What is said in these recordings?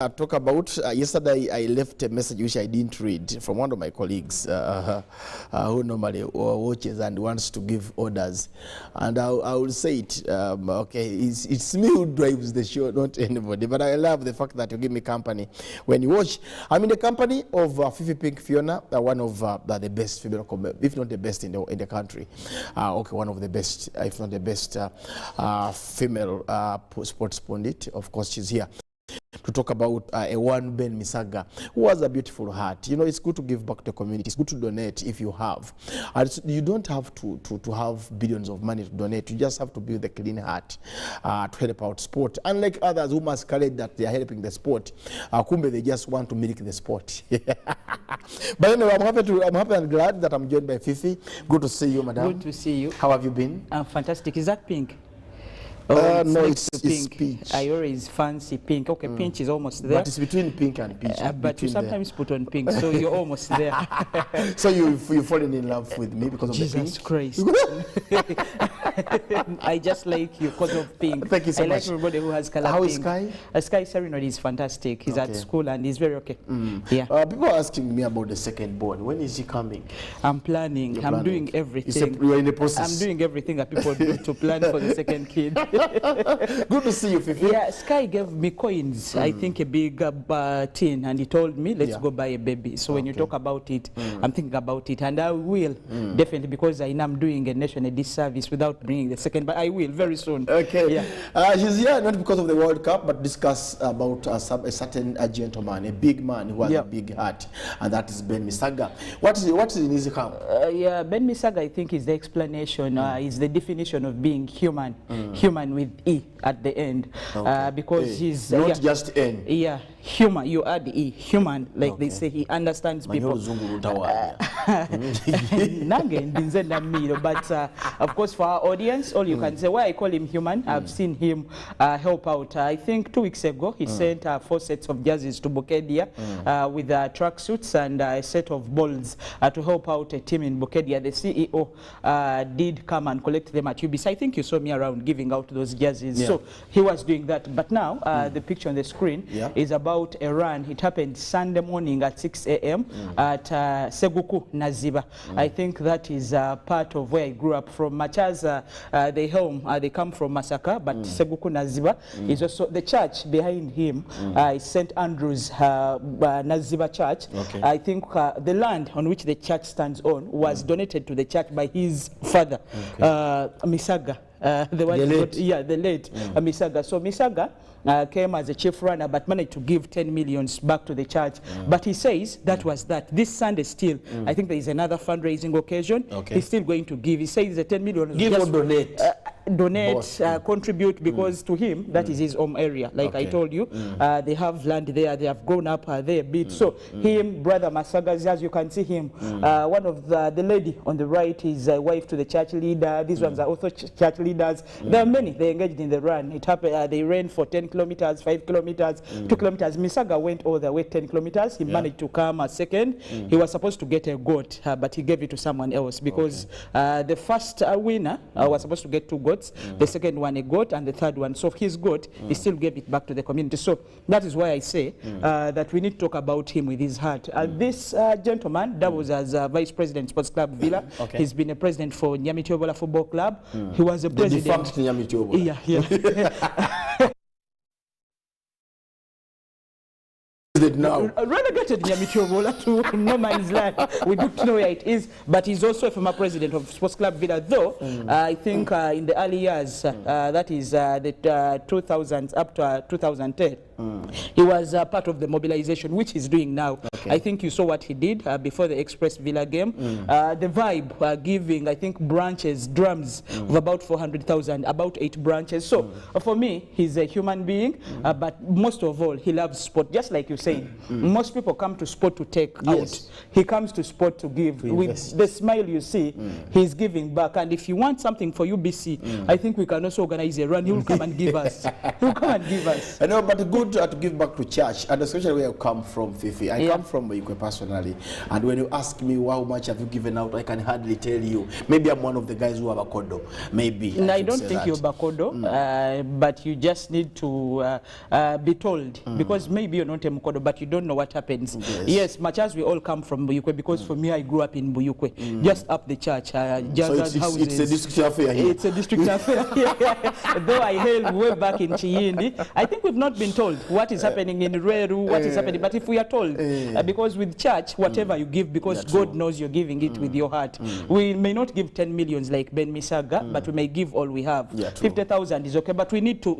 talk about, yesterday I left a message which I didn't read from one of my colleagues who normally watches and wants to give orders. And I will say it, okay, it's me who drives the show, not anybody. But I love the fact that you give me company when you watch. I'm in the company of Fifi Pink Fiona, one of the best female, if not the best in the country. Okay, one of the best, if not the best female sports pundit. Of course, she's here to talk about a one Ben Misaga, who has a beautiful heart. You know, it's good to give back to the community. It's good to donate if you have. And you don't have to have billions of money to donate. You just have to build a clean heart to help out sport. Unlike others who masquerade that they are helping the sport, kumbe they just want to milk the sport. But anyway, I'm happy and glad that I'm joined by Fifi. Good to see you, madam. Good to see you. How have you been? I'm fantastic. Is that pink? Oh, no, it's pink. peach. I always fancy pink. Okay, peach is almost there. But it's between pink and peach. But you sometimes put on pink, so you're almost there. So you've fallen in love with me because of Jesus the pink? Christ. I just like you because of pink. Thank you so much. I like everybody who has color How pink. is Sky? Sky Serenade is fantastic. He's at school and he's very okay. Yeah. People are asking me about the second born. When is he coming? I'm planning. I'm doing everything. You're in the process. I'm doing everything that people do to plan for the second kid. Good to see you, Fifi. Yeah, Sky gave me coins, I think a big tin, and he told me, let's go buy a baby. So when you talk about it, I'm thinking about it, and I will, definitely, because I know I'm doing a nation a disservice without bringing the second, but I will very soon. Okay. Yeah. She's here not because of the World Cup, but discuss about a certain gentleman, a big man who has a big heart, and that is Ben Misaga. What is in his camp? Yeah, Ben Misaga, I think, is the explanation, is the definition of being human, human with E at the end, because he's not just N. Yeah, human. You add E, human, like they say. He understands people. But of course, for our audience, all you can say, why I call him human, I've seen him help out. I think 2 weeks ago, he sent 4 sets of jerseys to Bukedia with tracksuits and a set of balls to help out a team in Bukedia. The CEO did come and collect them at UBC. I think you saw me around giving out those jerseys. So he was doing that. But now, the picture on the screen is about a run. It happened Sunday morning at 6 a.m. at Seguku Naziba. I think that is part of where I grew up from. Much as they come from Masaka, but Seguku Naziba is also the church behind him. Is St. Andrew's Naziba Church. I think the land on which the church stands on was donated to the church by his father, Misaga. The late Misaga. So Misaga came as a chief runner, but managed to give 10 millions back to the church. But he says that was that. This Sunday still, I think there is another fundraising occasion. He's still going to give. He says the 10 million. Give or donate? Donate, contribute, because to him, that is his home area. Like I told you, they have land there, they have grown up there a bit. So him, brother Masaga, as you can see him, one of the lady on the right is a wife to the church leader. These ones are also church leaders. There are many, they engaged in the run. It happened, they ran for 10 kilometers, 5 kilometers, 2 kilometers. Misaga went all the way 10 kilometers. He managed to come a second. He was supposed to get a goat, but he gave it to someone else because the first winner was supposed to get 2 goats. The second one a goat, and the third one, so his goat, he still gave it back to the community. So that is why I say that we need to talk about him with his heart. This gentleman doubles as Vice President Sports Club Villa. He's been a president for Nyamitiobola Football Club. He was a president. The defunct Nyamitiobola. Yeah. Now relegated Nyamitiobola to no man's land. We don't know where it is, but he's also a former president of Sports Club Villa, though I think in the early years, that is the 2000s up to 2010, he was part of the mobilization, which he's doing now. I think you saw what he did before the Express Villa game. The vibe giving, I think, branches, drums of about 400,000, about 8 branches. So for me, he's a human being, but most of all, he loves sport, just like you said. Most people come to sport to take out. He comes to sport to give. With the smile you see, he's giving back. And if you want something for UBC, I think we can also organize a run. He will come and give us. He will come and give us. I know, but good good to give back to church, and especially where you come from, Fifi. I come from Boyukwe personally, and when you ask me how much have you given out, I can hardly tell you. Maybe I'm one of the guys who are Bakodo. Maybe. No, I don't think you're Bakodo, but you just need to be told, because maybe you're not a Mukodo, but you don't know what happens. Yes, much as we all come from Boyukwe, because for me, I grew up in Boyukwe, just up the church. So it's a district affair here. It's a district affair. Though I hail way back in Chiyindi, I think we've not been told what is happening in Reru, what is happening. But if we are told, because with church, whatever you give, because God knows you're giving it with your heart. We may not give 10 millions like Ben Misaga, but we may give all we have. 50,000 is okay, but we need to.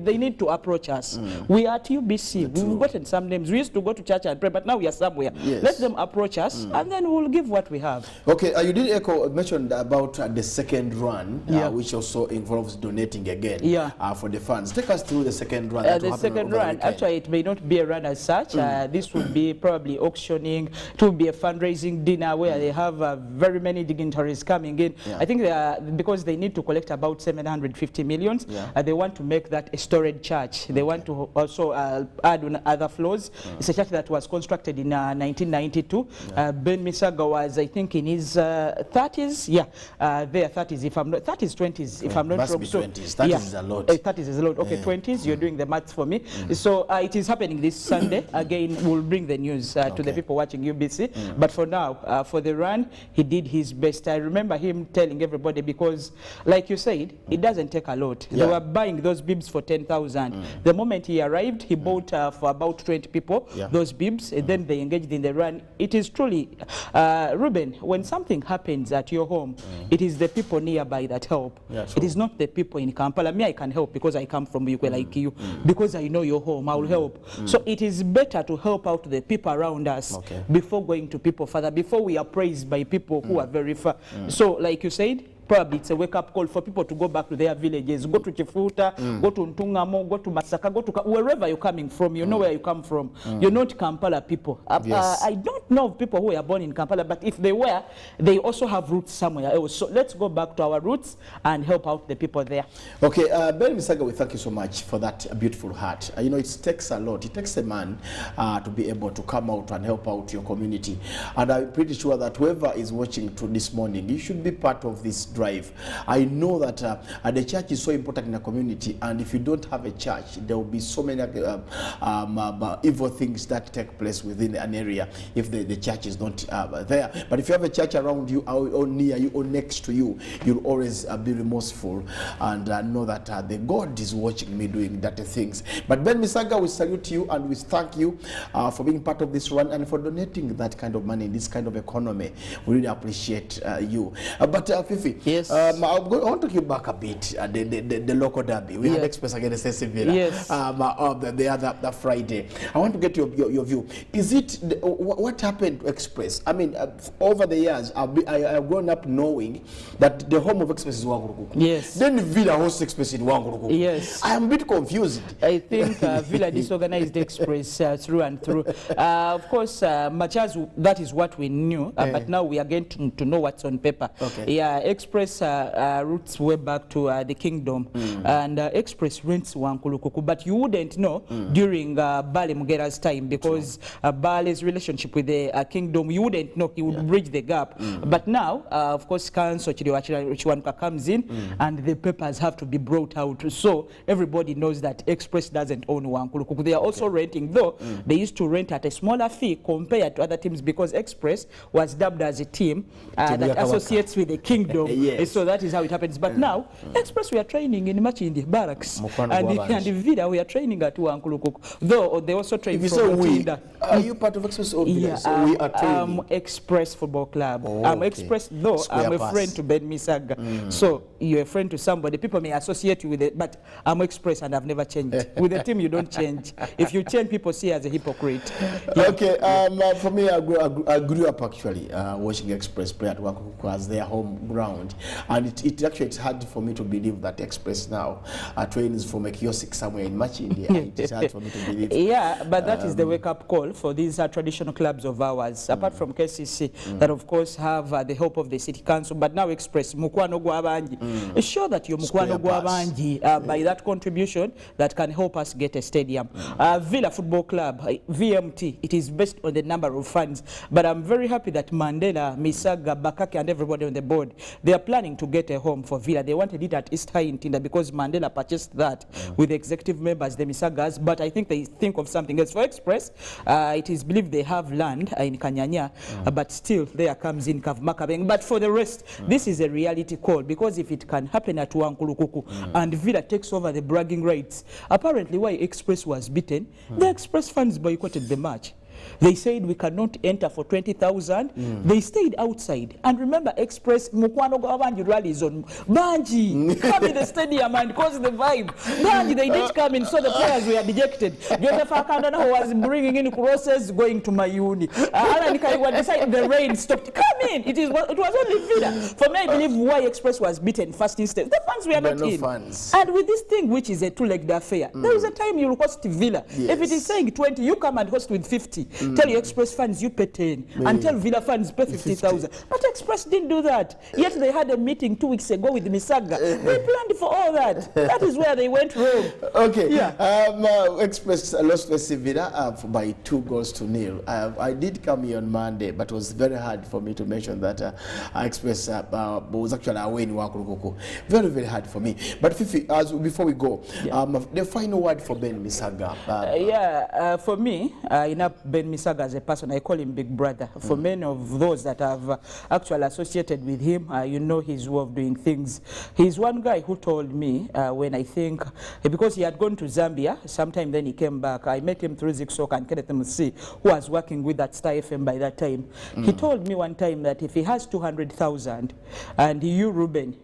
They need to approach us. We are at UBC. We've gotten some names. We used to go to church and pray, but now we are somewhere. Let them approach us, and then we'll give what we have. Okay, you did mention about the second run, which also involves donating again for the funds. Take us through the second run. The second run, actually, it may not be a run as such. This would be probably auctioning. It would be a fundraising dinner where they have very many dignitaries coming in. I think because they need to collect about 750 millions, they want to make that a storage church. They want to also add on other floors. It's a church that was constructed in 1992. Ben Misaga was, I think, in his 30s. Their 30s, if I'm not 30s, 20s, if I'm not wrong. Be 20s. 30s is a lot. 30s is a lot. Okay, 20s. You're doing the maths for me. So it is happening this Sunday. Again, we'll bring the news to the people watching UBC. But for now, for the run, he did his best. I remember him telling everybody, because, like you said, it doesn't take a lot. They were buying those bibs for 10,000. The moment he arrived, he bought for about 20 people those bibs, and then they engaged in the run. It is truly, Ruben, when something happens at your home, it is the people nearby that help. It is not the people in Kampala. Me, I can help because I come from Boyukwe like you. Because I know your home, I will help. So it is better to help out the people around us before going to people further, before we are praised by people who are very far. So, like you said, probably it's a wake-up call for people to go back to their villages, go to Chifuta, go to Ntungamo, go to Masaka, go to wherever you're coming from. You know where you come from. You're not Kampala people. I don't know of people who are born in Kampala, but if they were, they also have roots somewhere else. So let's go back to our roots and help out the people there. Okay, Ben Misaga, we thank you so much for that beautiful heart. You know, it takes a lot. It takes a man to be able to come out and help out your community. And I'm pretty sure that whoever is watching to this morning, you should be part of this drive. I know that the church is so important in a community, and if you don't have a church, there will be so many evil things that take place within an area if the church is not there. But if you have a church around you, or near you, or next to you, you'll always be remorseful and know that the God is watching me doing dirty things. But Ben Misaga, we salute you and we thank you for being part of this run and for donating that kind of money in this kind of economy. We really appreciate you. But Fifi, yes. I want to take you back a bit. The local derby. We had Express against SC Villa. Yes. The other Friday. I want to get your view. Is it what happened to Express? I mean, over the years, I've grown up knowing that the home of Express is Wangurukuku. Yes. Then Villa hosts Express in Wangurukuku. Yes. I am a bit confused. I think Villa disorganized Express through and through. Of course, much as that is what we knew, but now we are getting to know what's on paper. Okay. Yeah, Express roots way back to the kingdom, and Express rents Wankulukuku, but you wouldn't know during Bale Mugera's time, because Bale's relationship with the kingdom, you wouldn't know. He would bridge the gap. But now, of course, Council Chiwanuka comes in, and the papers have to be brought out. So everybody knows that Express doesn't own Wankulukuku. They are also renting, though they used to rent at a smaller fee compared to other teams, because Express was dubbed as a team that associates with the kingdom. Yes. So that is how it happens. But now, Express, we are training in Machindi Barracks. And Vida, we are training at Wankulukuku. Though they also train for Matinda. Are you part of Express? Or yeah, so we are training. Express Football Club. I'm Express, though I'm a friend to Ben Misaga. So you're a friend to somebody. People may associate you with it, but I'm Express and I've never changed. With the team, you don't change. If you change, people see you as a hypocrite. Okay, for me, I grew up actually watching Express play at Wankulukuku as their home ground. And it's hard for me to believe that Express now trains from a kiosk somewhere in Machi, India. It's hard for me to believe. Yeah, but that is the wake-up call for these traditional clubs of ours, apart from KCC, that of course have the help of the City Council, but now Express, Mukwano Gwabanji. Sure that you're Mukwano Gwabanji by that contribution that can help us get a stadium. Villa Football Club, VMT, it is based on the number of funds, but I'm very happy that Mandela, Misaga, Bakake and everybody on the board, they are planning to get a home for Villa. They wanted it at East High in Tinda because Mandela purchased that with the executive members, the Misagas, but I think they think of something else. For Express, it is believed they have land in Kanyanya, but still there comes in Kavumakabeng. But for the rest, this is a reality call, because if it can happen at Wankulukuku and Villa takes over the bragging rights, apparently why Express was beaten, the Express fans boycotted the match. They said we cannot enter for 20,000. They stayed outside. And remember, Express, Mukwano Gwabanji rallies on Banji. Come in the stadium and cause the vibe. Banji, they did come in, so the players were dejected. Joseph Akandana was bringing in crosses going to Mayuni. Alan Kaiwa decided the rain stopped. Come in. It was only Villa. For me, I believe why Express was beaten first instance. The fans were not in. Fans. And with this thing, which is a two-legged affair, there is a time you'll host Villa. Yes. If it is saying 20, you come and host with 50. Tell your Express fans you pay 10 and tell Villa fans pay 50,000. But Express didn't do that. Yet they had a meeting 2 weeks ago with Misaga. They planned for all that. That is where they went wrong. Okay. Yeah. Express lost to Villa by 2-0. I did come here on Monday, but it was very hard for me to mention that Express was actually away in Wankulukuku. Very, very hard for me. But Fifi, before we go, the final word for Ben Misaga. For me, Ben Misaga as a person, I call him Big Brother. For many of those that have actually associated with him, you know his way of doing things. He's one guy who told me when I think, because he had gone to Zambia, sometime then he came back. I met him through Ziksoka and Kenneth MC, who was working with that Star FM by that time. He told me one time that if he has 200,000 and you, Ruben,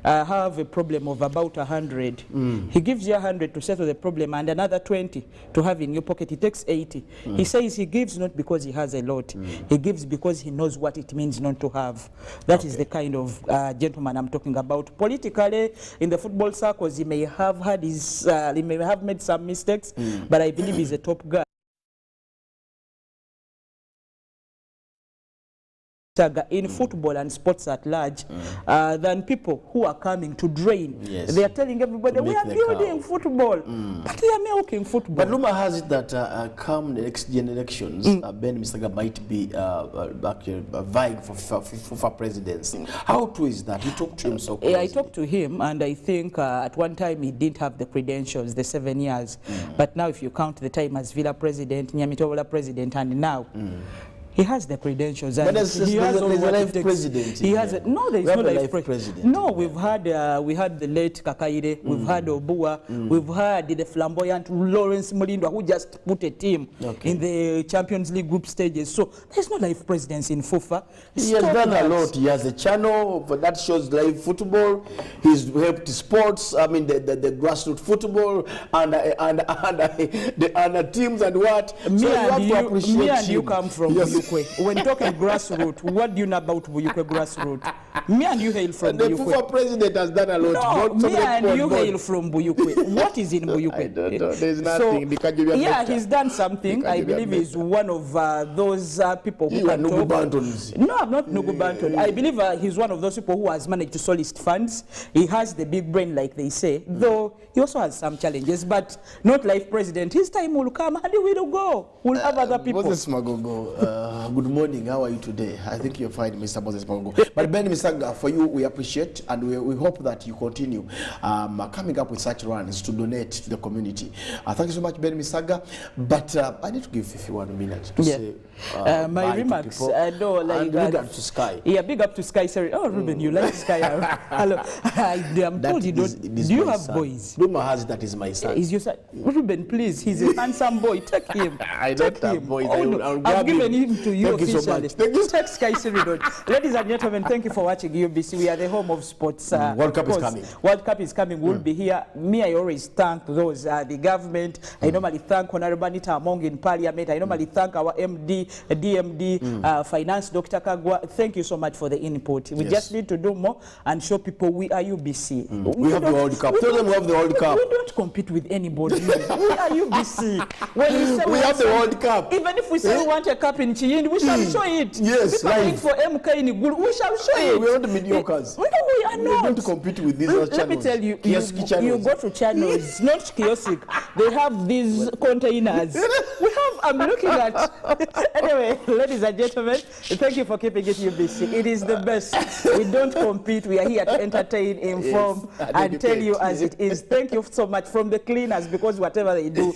have a problem of about 100. He gives you 100 to settle the problem and another 20 to have in your pocket. He takes 80. He says he gives not because he has a lot. He gives because he knows what it means not to have. That is the kind of gentleman I'm talking about. Politically, in the football circles, he may have had his, he may have made some mistakes, but I believe he's a top guy. In football and sports at large than people who are coming to drain. Yes. They are telling everybody, we are building football, but we are milking football. But rumor has it that come the next gen elections, Ben Misaga might be vying for presidency. How true is that? You talked to him so closely. Yeah, I talked to him, and I think at one time he didn't have the credentials, the 7 years. But now if you count the time as Villa president, Nyamitola president, and now, he has the credentials. But there's a life president. He has no, there is no life president. No, okay. we had the late Kakaire, we've had Obua, we've had the flamboyant Lawrence Molindo, who just put a team in the Champions League group stages. So there's no life presidency in FUFA. He has done a lot. He has a channel that shows live football. He's helped sports. I mean the grassroots football and the teams and what. Me and you come from. Yes. When talking grassroots, what do you know about Buyukwe grassroots? Me and you hail from the Buyukwe. The FIFA president has done a lot. No, me and you hail from Buyukwe. What is in Buyukwe? I don't know. There's nothing. So, yeah, he's done something. I believe he's one of those people who can talk. No, I'm not Nugu Banton. I believe he's one of those people who has managed to solicit funds. He has the big brain, like they say, though he also has some challenges, but not life president. His time will come and he will go. We'll have other people. Moses Magogo, good morning. How are you today? I think you're fine, Mr. Moses Magogo. But Ben Misaga, for you, we appreciate and we hope that you continue coming up with such runs to donate to the community. Thank you so much, Ben Misaga. But I need to give Fifi 1 minute to say my remarks. No, like big up to Sky. Yeah, big up to Sky. Sorry. Oh, Ruben, you like Sky? Hello. I'm told you don't. Do you have boys? Rumor has that is my son. Is your son? Ruben, please. He's a handsome boy. Take him. I don't have boys. Oh, no. I've given him to you Thank you so officially. much. Thank you. Text Kaisiri. Ladies and gentlemen, thank you for watching UBC. We are the home of sports. World Cup of is course, coming. World Cup is coming. We'll be here. Me, I always thank those, the government. I normally thank Honorable Anita Among in Parliament. I normally thank our MD, DMD, Finance, Dr. Kagwa. Thank you so much for the input. We just need to do more and show people we are UBC. We have the World Cup. Tell them we have the World Cup. We don't compete with anybody. We are UBC. When we say We have the World Cup. even if we say we want a cup in Chiyindi, we shall show it. Yes, people live. wait for MK in Igulu, we shall show it. We are not mediocres. We are We're not. going to compete with these Let channels. me tell you, Kiosk you channels. go to channels, not kiosk. They have these containers. I'm looking at. Anyway, ladies and gentlemen, thank you for keeping it UBC. It is the best. We don't compete. We are here to entertain, inform, and tell you as it is. Thank you so much from the cleaners, because whatever they do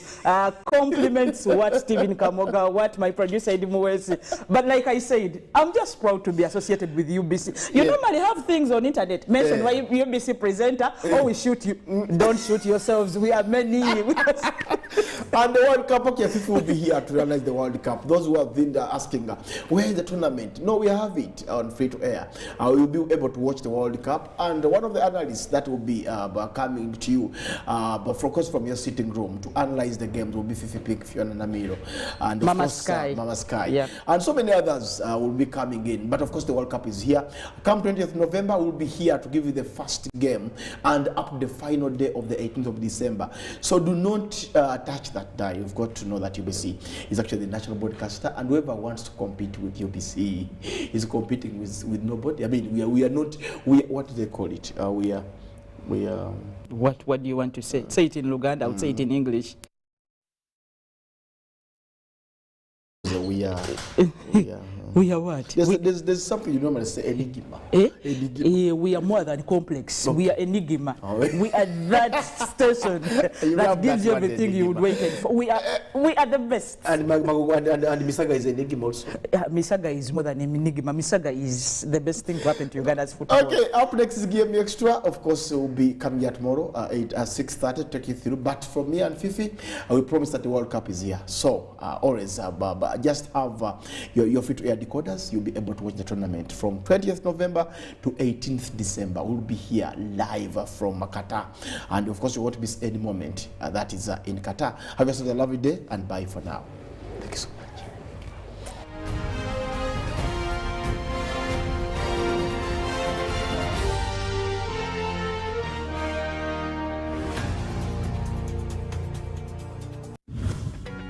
compliments what Stephen Kamoga, what my producer Eddie Mwesi. But like I said, I'm just proud to be associated with UBC. You normally have things on internet mentioned by UBC presenter, or we shoot you. Don't shoot yourselves. We are many. And the World Cup, okay, FIFA will be here to realize the World Cup. Those who have been there asking, where is the tournament? No, we have it on free to air. We will be able to watch the World Cup. And one of the analysts that will be coming to you, but focus from your sitting room to analyze the games will be Fifi Pick, Fiona Namiro, and of Mama course, Sky. Mama Sky. Yeah. And so many others will be coming in. But of course, the World Cup is here. Come 20th November, we'll be here to give you the first game and up to the final day of the 18th of December. So do not touch that die. You've got to know that UBC is actually the national broadcaster, and whoever wants to compete with UBC is competing with nobody. I mean, we are not. What do they call it? We are. What do you want to say? Say it in Luganda. I would say it in English. We are. We are what? There's something you normally say, enigma. Enigma. We are more than complex. We are enigma. Oh. We are that station that gives you everything you would wait for. We are the best. And Misaga is enigma also. Misaga is more than enigma. Misaga is the best thing to happen to Uganda's football. Okay, up next is Game Extra. Of course, we'll be coming here tomorrow at 6:30 to take you through. But for me and Fifi, we promise that the World Cup is here. So always just have your free-to-air decoders. You'll be able to watch the tournament from 20th November to 18th December. We'll be here live from Qatar. And of course, you won't miss any moment that is in Qatar. Have yourself a lovely day, and bye for now. Thank you so much.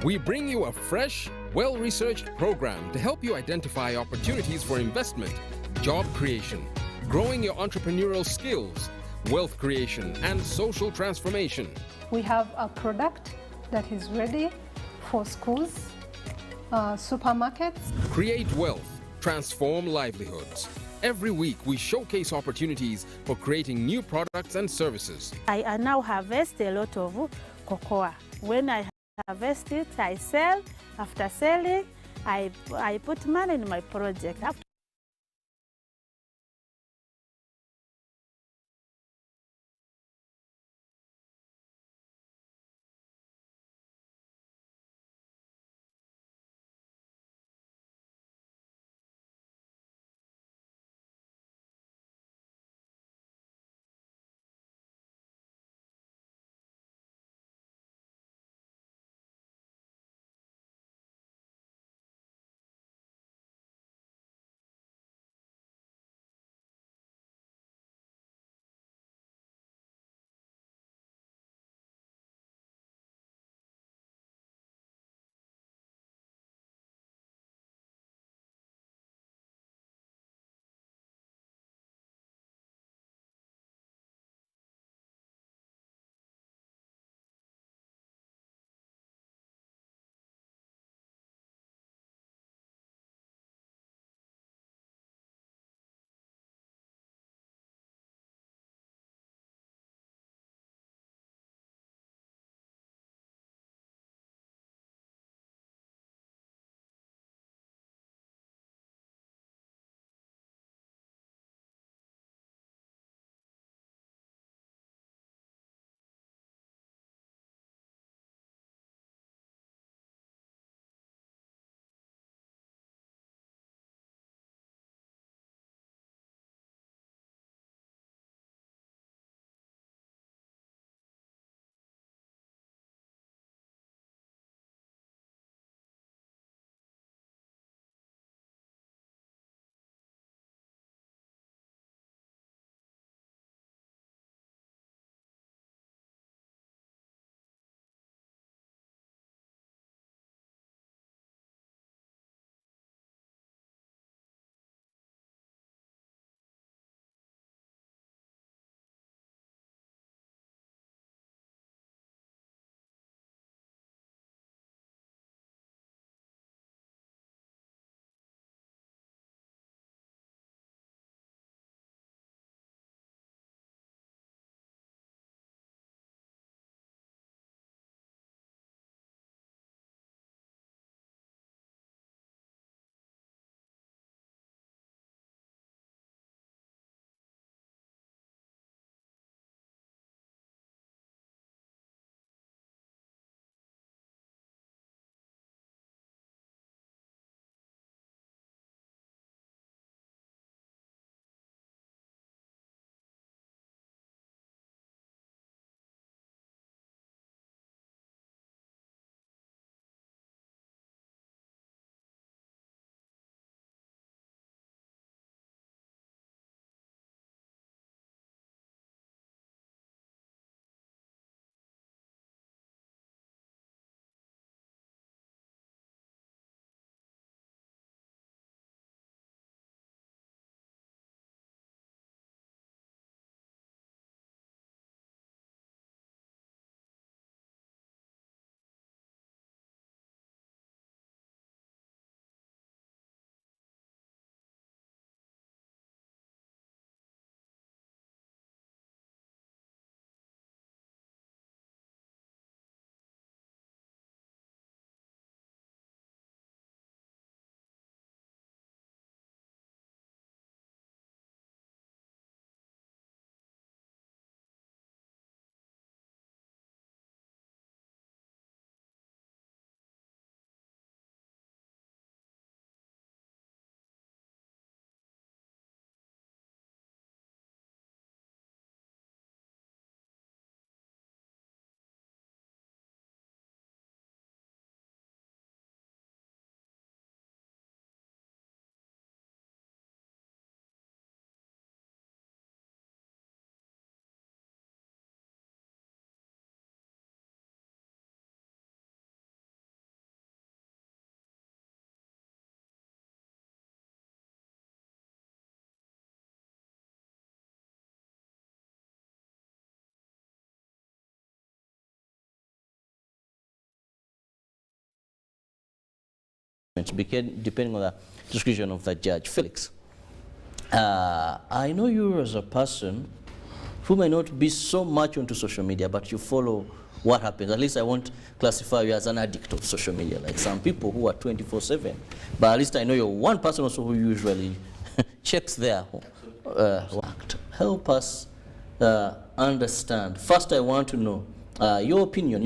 We bring you a fresh, well-researched program to help you identify opportunities for investment, job creation, growing your entrepreneurial skills, wealth creation, and social transformation. We have a product that is ready for schools, supermarkets. Create wealth, transform livelihoods. Every week, we showcase opportunities for creating new products and services. I now harvest a lot of cocoa. When I harvest it, I sell. After selling, I put money in my project. depending on the discretion of the judge. Felix, I know you as a person who may not be so much onto social media, but you follow what happens. At least I won't classify you as an addict of social media, like some people who are 24/7. But at least I know you're one person also who usually checks their act. Help us understand. First, I want to know your opinion.